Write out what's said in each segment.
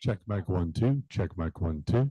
Check mic 1 2. Check mic 1 2.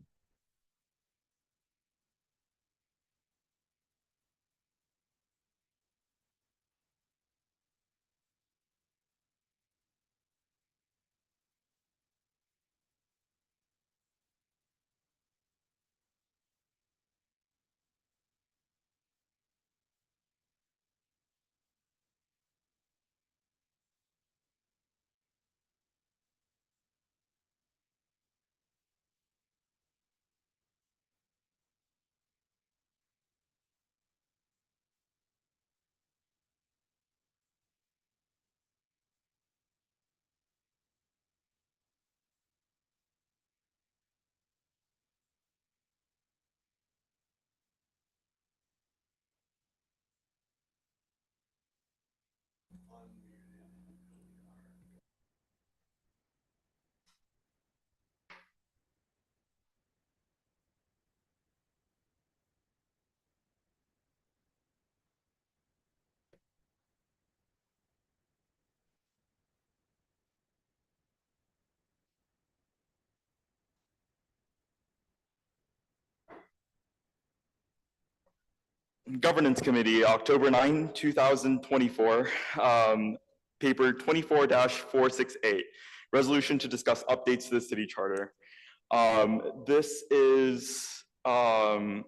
Governance Committee, October 9, 2024, paper 24-468, resolution to discuss updates to the city charter. This is a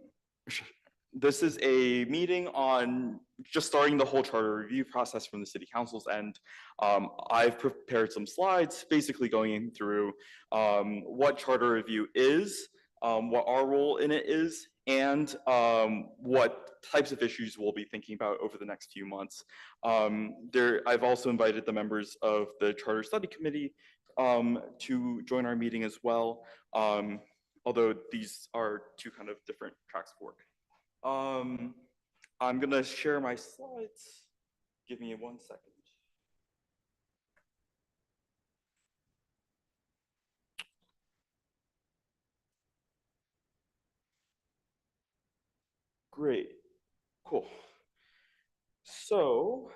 meeting on just starting the whole charter review process from the city council's end. I've prepared some slides basically going through what charter review is, what our role in it is, and what types of issues we'll be thinking about over the next few months. I've also invited the members of the Charter Study Committee to join our meeting as well, although these are two kind of different tracks of work. I'm gonna share my slides. Give me 1 second. Great, cool. So,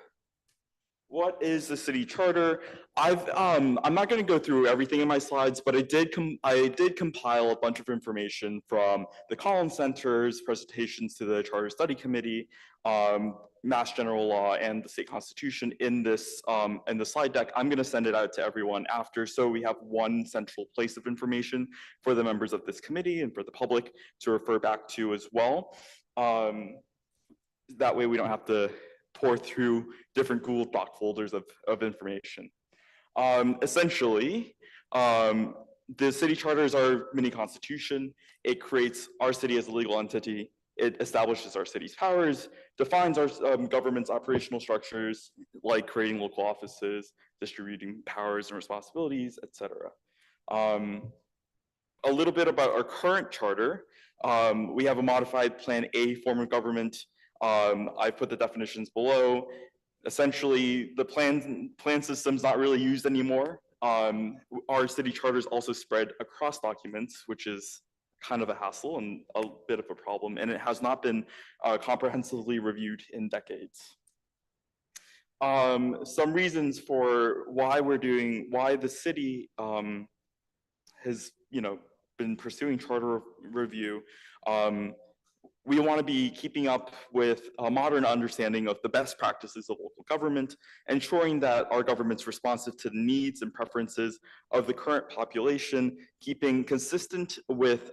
what is the city charter? I'm not going to go through everything in my slides, but I did compile a bunch of information from the Collins Center's presentations to the Charter Study Committee, Mass General Law, and the state constitution in this in the slide deck. I'm going to send it out to everyone after, so we have one central place of information for the members of this committee and for the public to refer back to as well. That way we don't have to pour through different Google Doc folders of information. Essentially, the city charter is our mini constitution. It creates our city as a legal entity. It establishes our city's powers, defines our government's operational structures, like creating local offices, distributing powers and responsibilities, etc. A little bit about our current charter. We have a modified Plan A form of government. I've put the definitions below. Essentially, the plan system's not really used anymore. Our city charter is also spread across documents, which is kind of a hassle and a bit of a problem, and it has not been comprehensively reviewed in decades. Some reasons for why the city has been pursuing charter review. We want to be keeping up with a modern understanding of the best practices of local government, ensuring that our government's responsive to the needs and preferences of the current population, keeping consistent with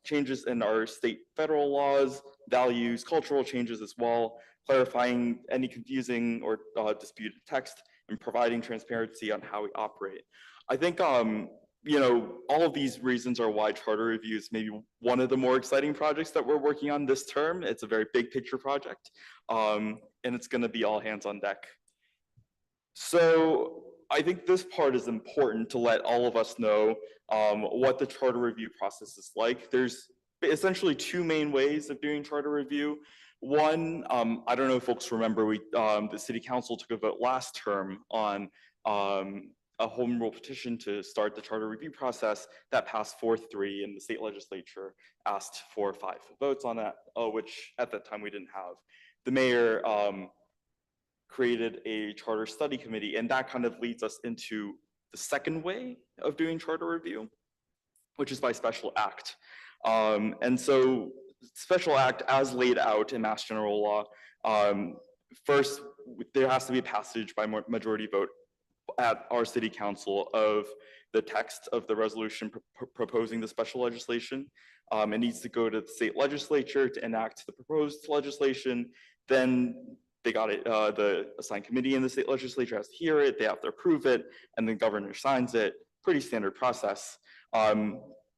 changes in our state federal laws, values, cultural changes as well, clarifying any confusing or disputed text, and providing transparency on how we operate. I think all of these reasons are why charter review is maybe one of the more exciting projects that we're working on this term. It's a very big picture project, and it's going to be all hands on deck. So I think this part is important to let all of us know what the charter review process is like. There's essentially two main ways of doing charter review. One, I don't know if folks remember, the city council took a vote last term on a home rule petition to start the charter review process that passed 4-3, and the state legislature asked for 5 votes on that, which at that time we didn't have. The mayor created a charter study committee, and that kind of leads us into the second way of doing charter review, which is by special act. And so special act as laid out in Mass General Law, first, there has to be a passage by majority vote at our city council of the text of the resolution proposing the special legislation. It needs to go to the state legislature to enact the proposed legislation. Then they got it, the assigned committee in the state legislature has to hear it, they have to approve it, and then governor signs it. Pretty standard process.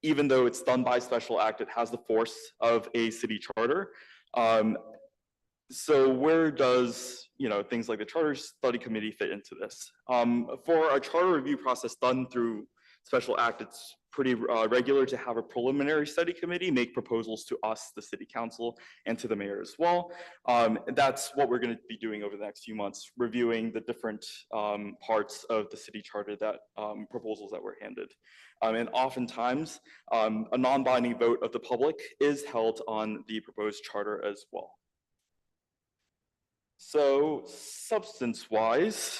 Even though it's done by special act, it has the force of a city charter. So where does things like the Charter Study Committee fit into this? For a charter review process done through special act, it's pretty regular to have a preliminary study committee make proposals to us, the city council, and to the mayor as well. That's what we're going to be doing over the next few months, reviewing the different parts of the city charter that proposals that were handed. And oftentimes, a non-binding vote of the public is held on the proposed charter as well. So substance-wise,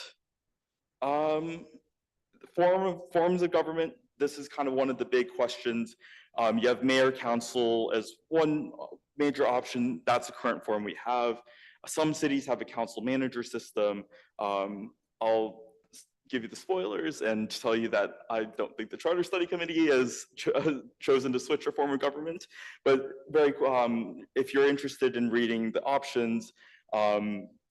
forms of government, this is kind of one of the big questions. You have mayor council as one major option. That's the current form we have. Some cities have a council manager system. I'll give you the spoilers and tell you that I don't think the Charter Study Committee has chosen to switch a form of government. But if you're interested in reading the options,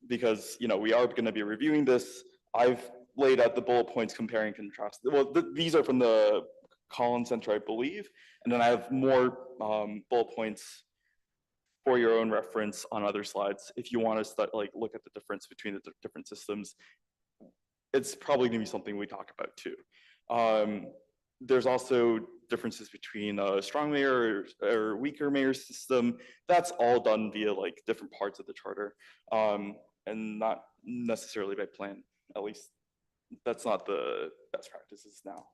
because we are going to be reviewing this, I've laid out the bullet points comparing and contrast. Well, these are from the Collins Center, I believe, and then I have more bullet points for your own reference on other slides. If you want to look at the difference between the different systems, it's probably going to be something we talk about too. There's also differences between a strong mayor or weaker mayor system. That's all done via different parts of the charter, and not necessarily by plan. At least that's not the best practices now.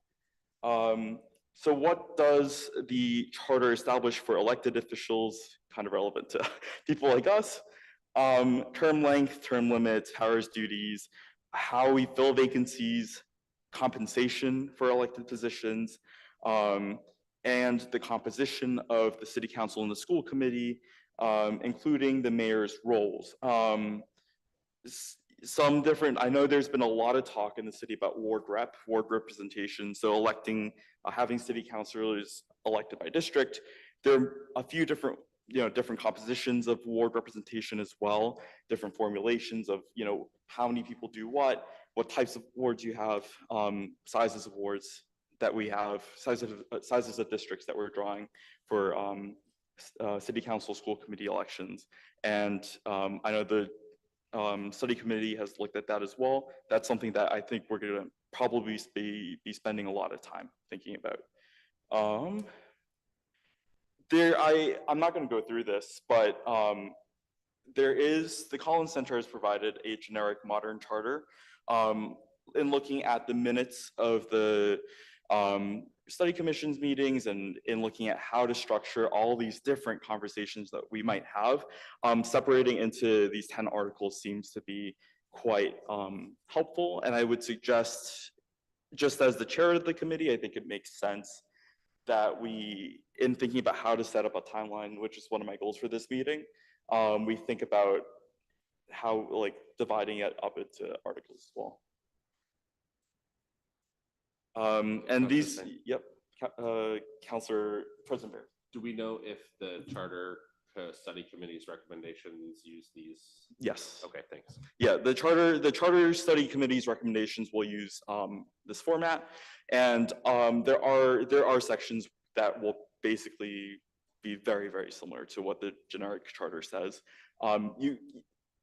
So what does the charter establish for elected officials, kind of relevant to people like us? Term length, term limits, powers, duties, how we fill vacancies, compensation for elected positions, and the composition of the city council and the school committee, including the mayor's roles. I know there's been a lot of talk in the city about ward representation, so having city councilors elected by district. There are a few different compositions of ward representation as well, different formulations of, how many people do what types of wards you have, sizes of wards that we have, sizes of districts that we're drawing for city council, school committee elections. And I know the study committee has looked at that as well. That's something that I think we're going to probably be spending a lot of time thinking about. I'm not going to go through this, but the Collins Center has provided a generic modern charter. In looking at the minutes of the study commission's meetings and in looking at how to structure all these different conversations that we might have, separating into these 10 articles seems to be quite helpful. And I would suggest, just as the chair of the committee, I think it makes sense that we, in thinking about how to set up a timeline, which is one of my goals for this meeting, we think about how dividing it up into articles as well. And these, yep, Councillor President Bear. Do we know if the Charter Study Committee's recommendations use these? Yes. Okay, thanks. Yeah, the Charter Study Committee's recommendations will use this format, and there are sections that will basically be very, very similar to what the generic charter says.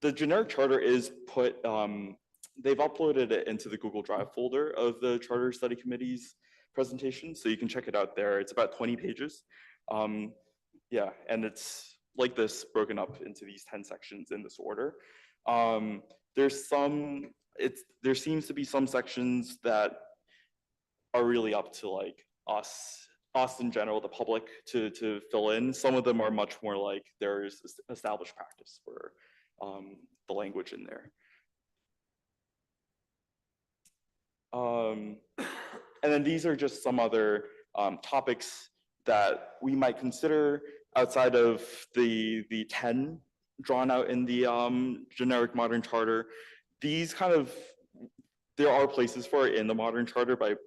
The generic charter is put, they've uploaded it into the Google Drive folder of the Charter Study Committee's presentation, so you can check it out there. It's about 20 pages. Yeah, and it's like this, broken up into these 10 sections in this order. There seems to be some sections that are really up to us in general, the public, to fill in. Some of them are much more there's established practice for the language in there. And then these are just some other topics that we might consider outside of the 10 drawn out in the generic modern charter. These kind of, there are places for it in the modern charter, but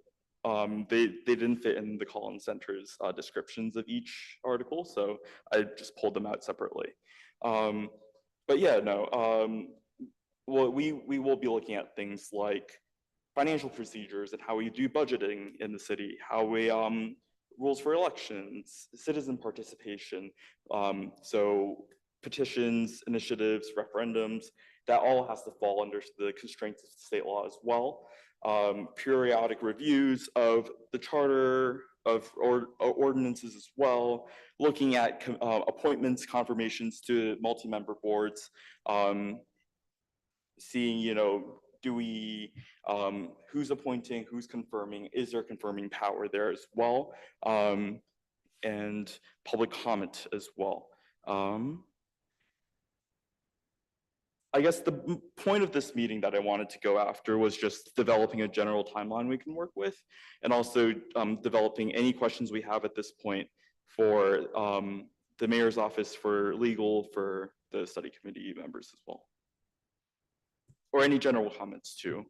they didn't fit in the Collins Center's descriptions of each article, so I just pulled them out separately. But yeah, no, well, we will be looking at things like financial procedures and how we do budgeting in the city, how we rules for elections, citizen participation, so petitions, initiatives, referendums, that all has to fall under the constraints of state law as well. Periodic reviews of the charter of ordinances as well, looking at appointments, confirmations to multi-member boards, seeing, you know, do we, who's appointing, who's confirming, is there confirming power there as well, and public comment as well. I guess the point of this meeting that I wanted to go after was just developing a general timeline we can work with, and also developing any questions we have at this point for the mayor's office, for legal, for the study committee members as well. Or any general comments too,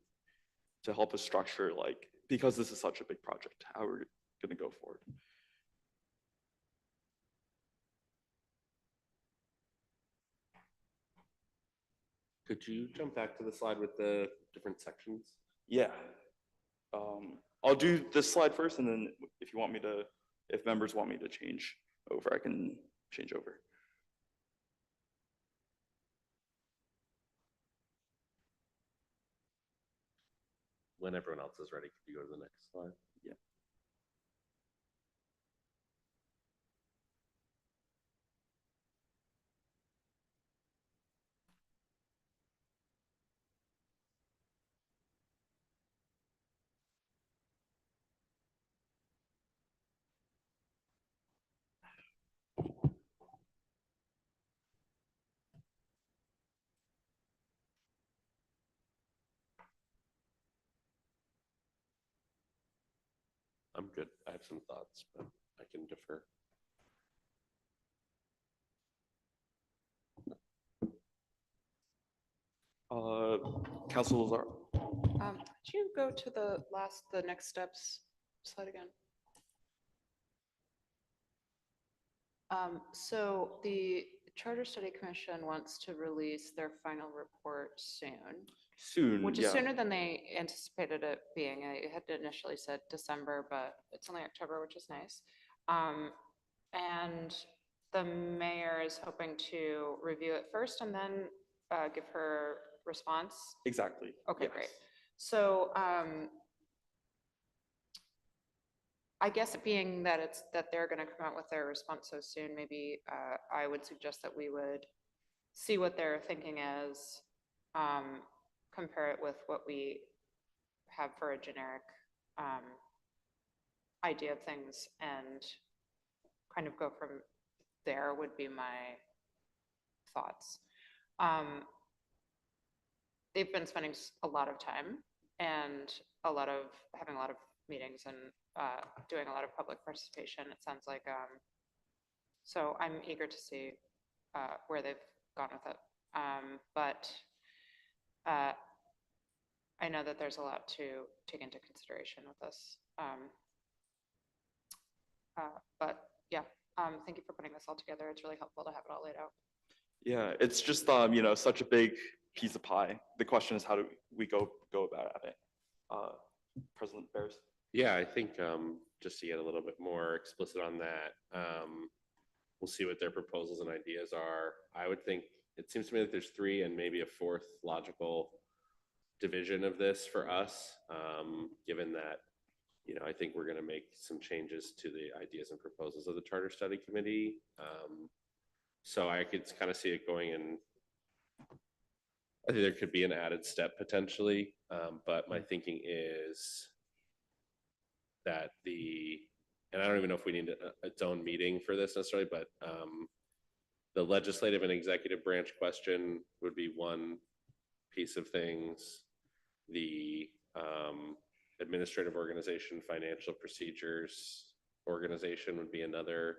to help us structure, like, because this is such a big project, how we're gonna go forward. Could you jump back to the slide with the different sections? Yeah. I'll do this slide first, and then if you want me to, if members want me to change over, I can change over. When everyone else is ready, could you go to the next slide? Yeah. I'm good. I have some thoughts, but I can defer. Council Lazar. Could you go to the next steps slide again? So the Charter Study Commission wants to release their final report soon, which is yeah. sooner than they anticipated it being. I had initially said December, but it's only October, which is nice. And the mayor is hoping to review it first and then give her response. Exactly. Okay, yes. great. So I guess being that they're going to come out with their response so soon, maybe I would suggest that we would see what their thinking is, compare it with what we have for a generic idea of things, and kind of go from there would be my thoughts. They've been spending a lot of time and having a lot of meetings and doing a lot of public participation, it sounds like. So I'm eager to see where they've gone with it. But I know that there's a lot to take into consideration with this. But yeah, thank you for putting this all together. It's really helpful to have it all laid out. Yeah, it's just you know, such a big piece of pie. The question is, how do we go about it? President Bears. Yeah, I think just to get a little bit more explicit on that, we'll see what their proposals and ideas are. I would think it seems to me that there's three and maybe a fourth logical division of this for us, given that, you know, I think we're going to make some changes to the ideas and proposals of the Charter Study Committee. So I could kind of see it going in. I think there could be an added step potentially, but my thinking is that and I don't even know if we need its own meeting for this necessarily, but the legislative and executive branch question would be one piece of things. The administrative organization, financial procedures organization would be another,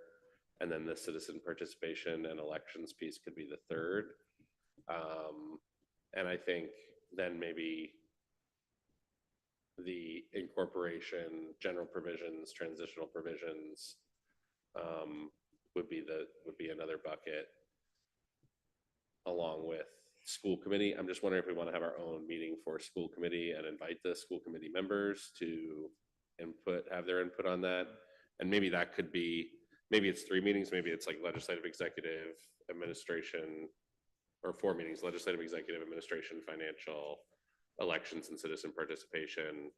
and then the citizen participation and elections piece could be the third. And I think then maybe the incorporation, general provisions, transitional provisions would be another bucket, along with school committee. I'm just wondering if we want to have our own meeting for school committee and invite the school committee members to have their input on that. And maybe that could be, maybe it's 3 meetings, maybe it's like legislative, executive, administration, or 4 meetings, legislative, executive, administration, financial, elections, and citizen participation.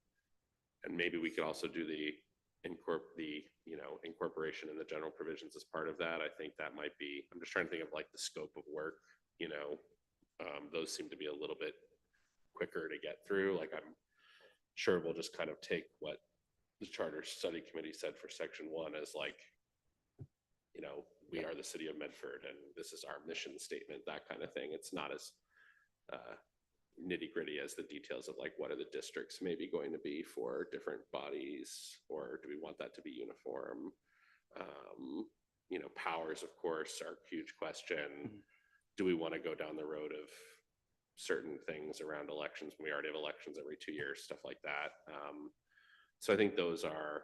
And maybe we could also do the incorporation in the general provisions as part of that. I think that might be, I'm just trying to think of like the scope of work, those seem to be a little bit quicker to get through. Like, I'm sure we'll just kind of take what the Charter Study Committee said for section 1 as like, we are the city of Medford and this is our mission statement, that kind of thing. It's not as nitty gritty as the details of like, what are the districts maybe going to be for different bodies, or do we want that to be uniform? Powers, of course, are a huge question. Do we want to go down the road of certain things around elections when we already have elections every 2 years, stuff like that? So I think those are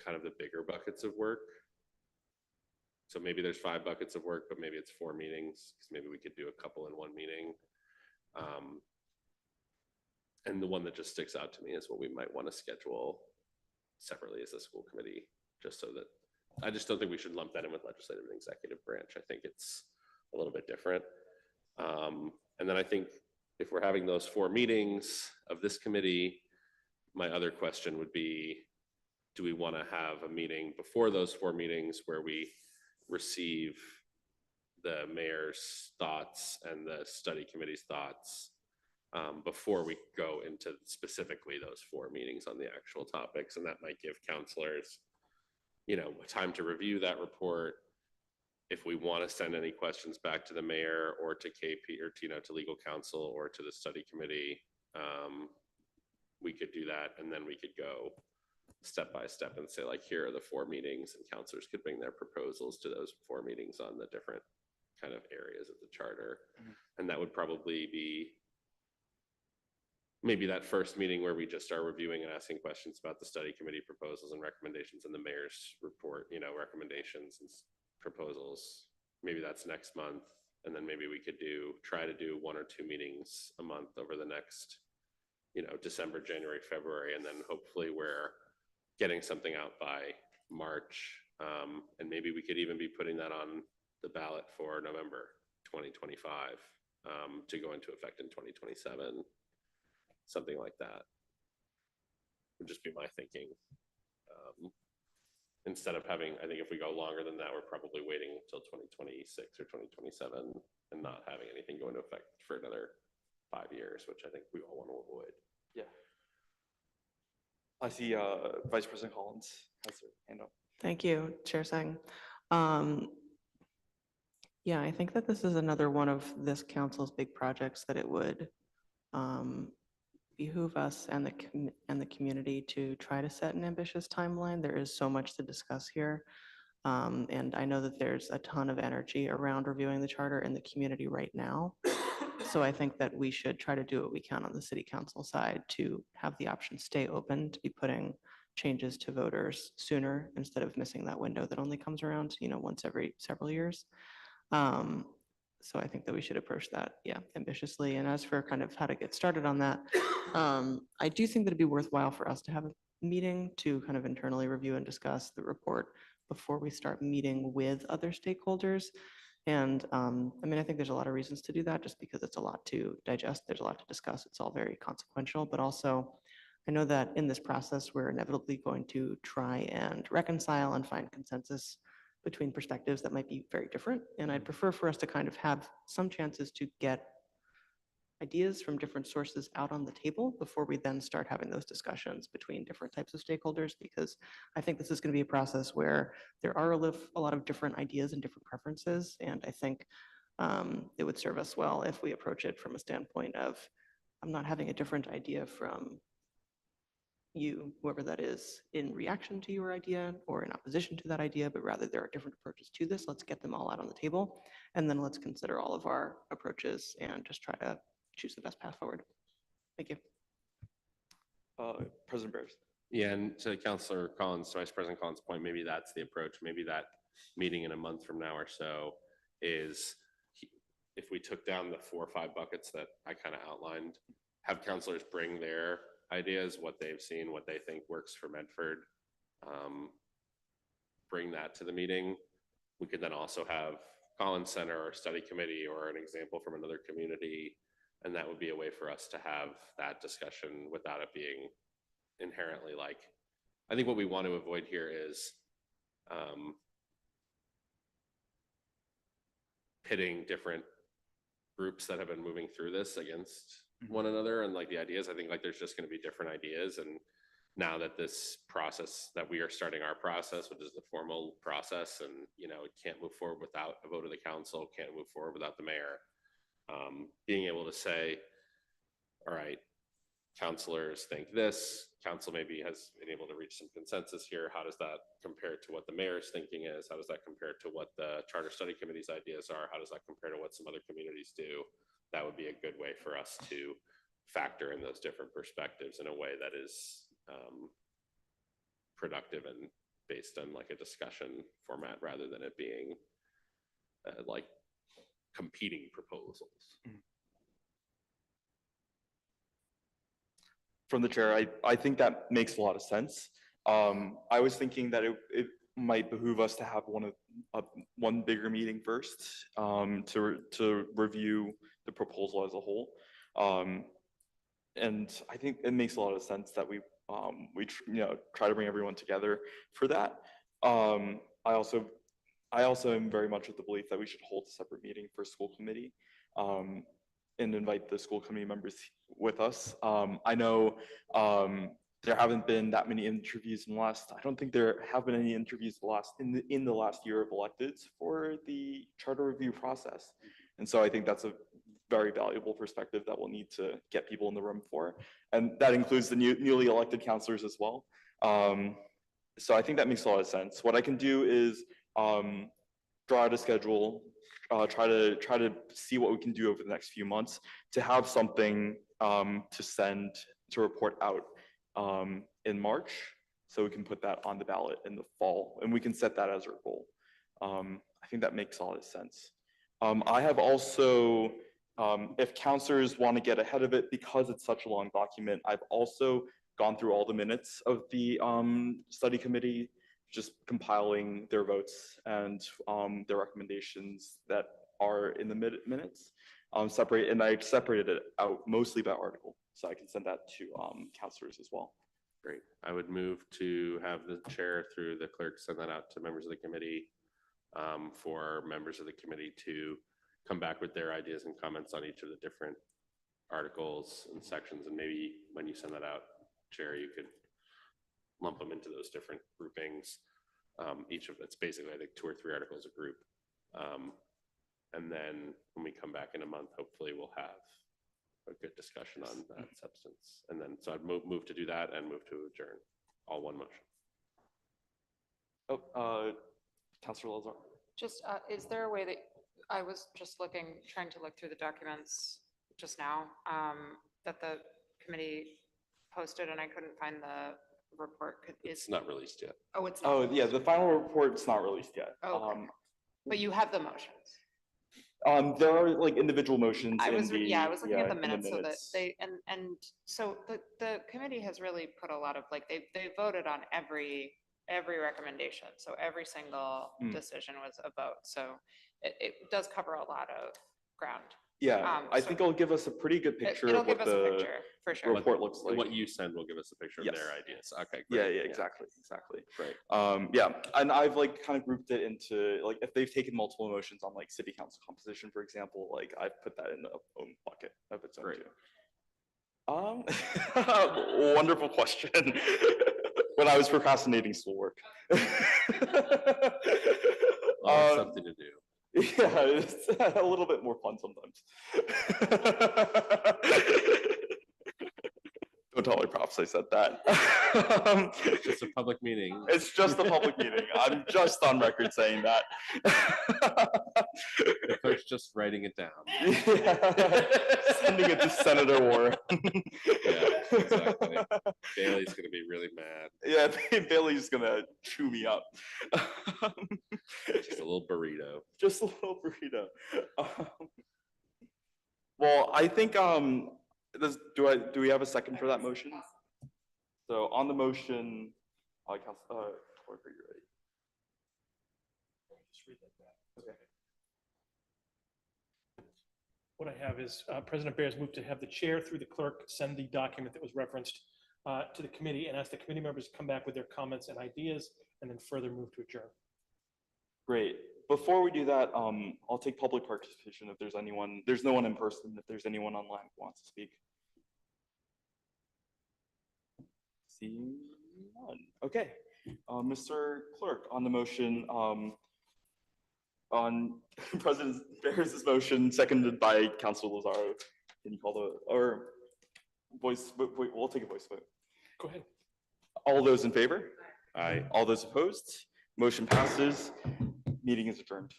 kind of the bigger buckets of work. So maybe there's 5 buckets of work, but maybe it's 4 meetings, because maybe we could do a couple in one meeting. And the one that just sticks out to me is what we might want to schedule separately as a school committee, just so that, I just don't think we should lump that in with legislative and executive branch. I think it's a little bit different. And then I think if we're having those 4 meetings of this committee, my other question would be, do we want to have a meeting before those 4 meetings where we receive the mayor's thoughts and the study committee's thoughts before we go into specifically those 4 meetings on the actual topics? And that might give counselors, time to review that report. If we want to send any questions back to the mayor or to KP or to legal counsel or to the study committee, we could do that. And then we could go step by step and say, like, here are the 4 meetings, and counselors could bring their proposals to those 4 meetings on the different kind of areas of the charter. And that would probably be maybe that first meeting where we just are reviewing and asking questions about the study committee proposals and recommendations and the mayor's report, recommendations and proposals. Maybe that's next month. And then maybe we could try to do 1 or 2 meetings a month over the next, December, January, February. And then hopefully we're getting something out by March. And maybe we could even be putting that on the ballot for November 2025 to go into effect in 2027. Something like that would just be my thinking. Instead of having, I think if we go longer than that, we're probably waiting until 2026 or 2027 and not having anything go into effect for another 5 years, which I think we all want to avoid. Yeah. I see Vice President Collins has her hand up. Thank you, Chair Sang. Yeah, I think that this is another one of this council's big projects that it would behoove us and the community to try to set an ambitious timeline. There is so much to discuss here. And I know that there's a ton of energy around reviewing the charter in the community right now. So I think that we should try to do what we can on the city council side to have the option stay open, to be putting changes to voters sooner instead of missing that window that only comes around, once every several years. So I think that we should approach that, ambitiously. And as for kind of how to get started on that, I do think that it'd be worthwhile for us to have a meeting to kind of internally review and discuss the report before we start meeting with other stakeholders. And I think there's a lot of reasons to do that, just because it's a lot to digest. There's a lot to discuss. It's all very consequential, but also I know that in this process, we're inevitably going to try and reconcile and find consensus between perspectives that might be very different. And I'd prefer for us to kind of have some chances to get ideas from different sources out on the table before we then start having those discussions between different types of stakeholders, because I think this is going to be a process where there are a lot of different ideas and different preferences. And I think it would serve us well if we approach it from a standpoint of I'm not having a different idea from you, whoever that is, in reaction to your idea or in opposition to that idea, but rather there are different approaches to this. Let's get them all out on the table, and then let's consider all of our approaches and just try to choose the best path forward. Thank you. President Bears. Yeah, and to Councilor Collins, to Vice President Collins' point, maybe that's the approach. Maybe that meeting in a month from now or so is, if we took down the 4 or 5 buckets that I kind of outlined, have counselors bring their ideas, what they've seen, what they think works for Medford, bring that to the meeting. We could then also have Collins Center or study committee or an example from another community, and that would be a way for us to have that discussion without it being inherently like, I think what we want to avoid here is pitting different groups that have been moving through this against one another and like the ideas. I think like there's just going to be different ideas, and now that this process, that we are starting our process, which is the formal process, and you know, it can't move forward without a vote of the council, can't move forward without the mayor. Being able to say, all right, councilors think this, council maybe has been able to reach some consensus here. How does that compare to what the mayor's thinking is? How does that compare to what the charter study committee's ideas are? How does that compare to what some other communities do? That would be a good way for us to factor in those different perspectives in a way that is productive and based on like a discussion format rather than it being like competing proposals. From the chair, I think that makes a lot of sense. I was thinking that it might behoove us to have one bigger meeting first to review the proposal as a whole. And I think it makes a lot of sense that we try to bring everyone together for that. I also am very much of the belief that we should hold a separate meeting for school committee and invite the school committee members with us. I know there haven't been that many interviews in the last, I don't think there have been any interviews in the last year of electeds for the charter review process. And so I think that's a very valuable perspective that we'll need to get people in the room for. And that includes the newly elected counselors as well. So I think that makes a lot of sense. What I can do is draw out a schedule, try to see what we can do over the next few months to have something to report out in March, so we can put that on the ballot in the fall, and we can set that as our goal. I think that makes a lot of sense. I have also, if counselors want to get ahead of it, because it's such a long document, I've also gone through all the minutes of the study committee, just compiling their votes and their recommendations that are in the minutes. And I separated it out mostly by article, so I can send that to counselors as well. Great. I would move to have the chair through the clerk send that out to members of the committee for members of the committee to come back with their ideas and comments on each of the different articles and sections. And maybe when you send that out, Chair, you could lump them into those different groupings. Each of it's basically, I think, 2 or 3 articles a group. And then when we come back in a month, hopefully we'll have a good discussion on that substance. And then, so I'd move to do that and move to adjourn, all one motion. Oh, Councilor Lazar. Just, is there a way that, I was just trying to look through the documents just now, that the committee posted, and I couldn't find the report. It's not released yet. Oh, it's not. Oh, yeah, the final report's not released yet. Oh, okay. But you have the motions. There are like individual motions. I was looking at the in the minutes so that they, and so the committee has really put a lot of, like, they voted on every recommendation. So every single decision was a vote. So it does cover a lot of ground. Yeah, I think it'll give us a pretty good picture It'll of what give us a the picture, for sure. report looks like. What you send will give us a picture of Yes. their ideas. Okay, Yeah, great. yeah, exactly. Right. Yeah, and I've like kind of grouped it into, like, if they've taken multiple motions on like city council composition, for example, like I've put that in a own bucket of its own too. Wonderful question. When I was procrastinating schoolwork. Well, something to do. Yeah, it's a little bit more fun sometimes. Batali Props, I said that. It's just a public meeting. It's just a public meeting. I'm just on record saying that. The clerk's just writing it down. Yeah. Sending it to Senator Warren. Yeah, exactly. Bailey's gonna be really mad. Yeah, Bailey's gonna chew me up. Just a little burrito. Just a little burrito. Well, I think, do we have a second for that motion? So on the motion, clerk, are you ready? Okay. What I have is President Bears moved to have the chair through the clerk send the document that was referenced to the committee and ask the committee members to come back with their comments and ideas and then further move to adjourn. Great. Before we do that, I'll take public participation if there's anyone, there's no one in person, if there's anyone online who wants to speak. Seeing none. Okay. Mr. Clerk, on the motion, on President Bears' motion, seconded by Councilor Lazaro, can you call the, or voice, we'll take a voice vote. Go ahead. All those in favor? Aye. All those opposed? Motion passes. Meeting is adjourned.